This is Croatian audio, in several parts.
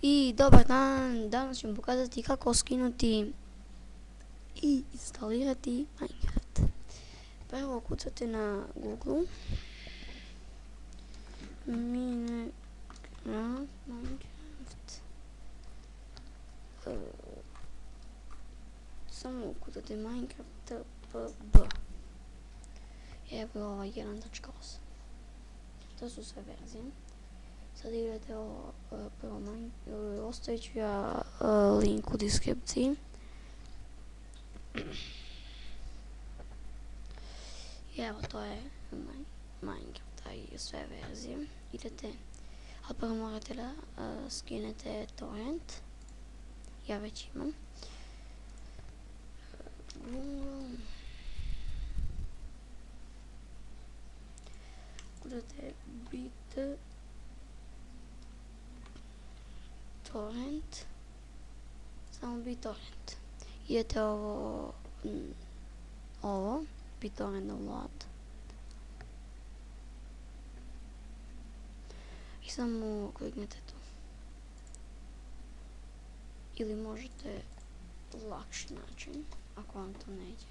I dobar dan, danas ću vam pokazati kako skinuti i instalirati Minecraft. Prvo kucate na Google Minecraft. Samo kucate Minecraft TPB. Evo ovaj 1.8. To su sve verzije. Sad idete ovo prvo ostavit ću ja link u deskripciji. I evo to je Minecraft i sve verzije. Idete, ali prvo morate da skinete torrent. Ja već imam. Kudate BitTorrent. Samo BitTorrent. Idete ovo BitTorrent download. I samo kliknete tu. Ili možete lakši način, ako vam to neće.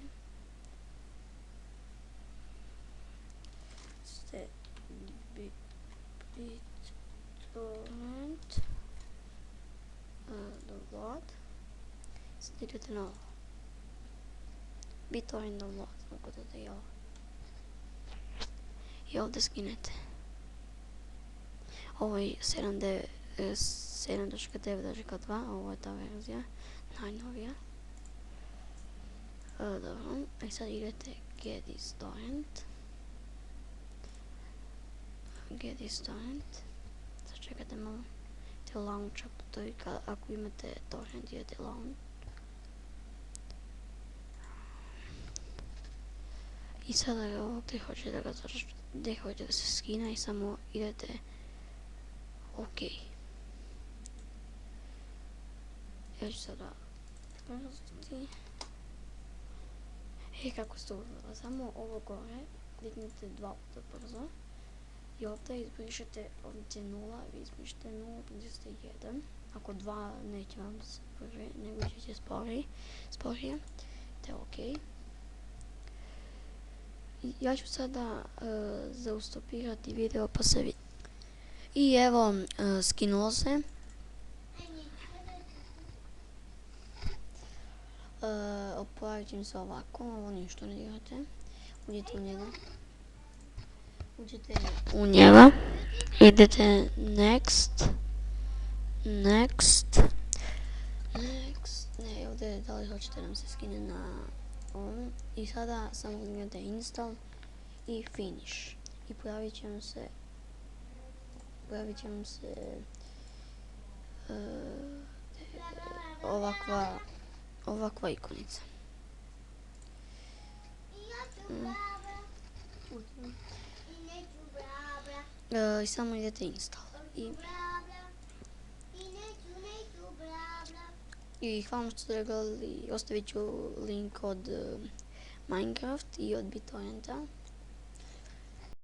Ste BitTorrent download. Sad idete na ovo. BitTorrent download, tako da je ovo. I ovdje skinete. Ovo je 7.9.2, ovo je ta verzija, najnovija. Dobro, i sad idete get this torrent. Sad čekate malo. Idete launch up, to je ako imate torrent, idete launch. I sada ovo gdje hoćete da se skina i samo idete OK. Ja ću sada praziti. Kako se to uvrlo? Samo ovo gore kliknite 2 puta brzo. I ovdje izbrišete ovdje 0, vi izbrišete 0, izbrišete 1. Ako 2 neće vam se brže, nego ćete sporije. Te OK. Ja ću sada zaustopirati video pa se vidi. I evo, skinulo se. Oporavit ću se ovako, ovo ništa ne dirate. Uđete u njega. Idete next. Ne, ovdje da li hoćete nam se skine na ovom. I sada samo kliknete install i finish. I pojavit će vam se ovakva ikonica. I samo idete install. I hvala što ste gledali, ostavit ću link od Minecraft i od BitTorrenta.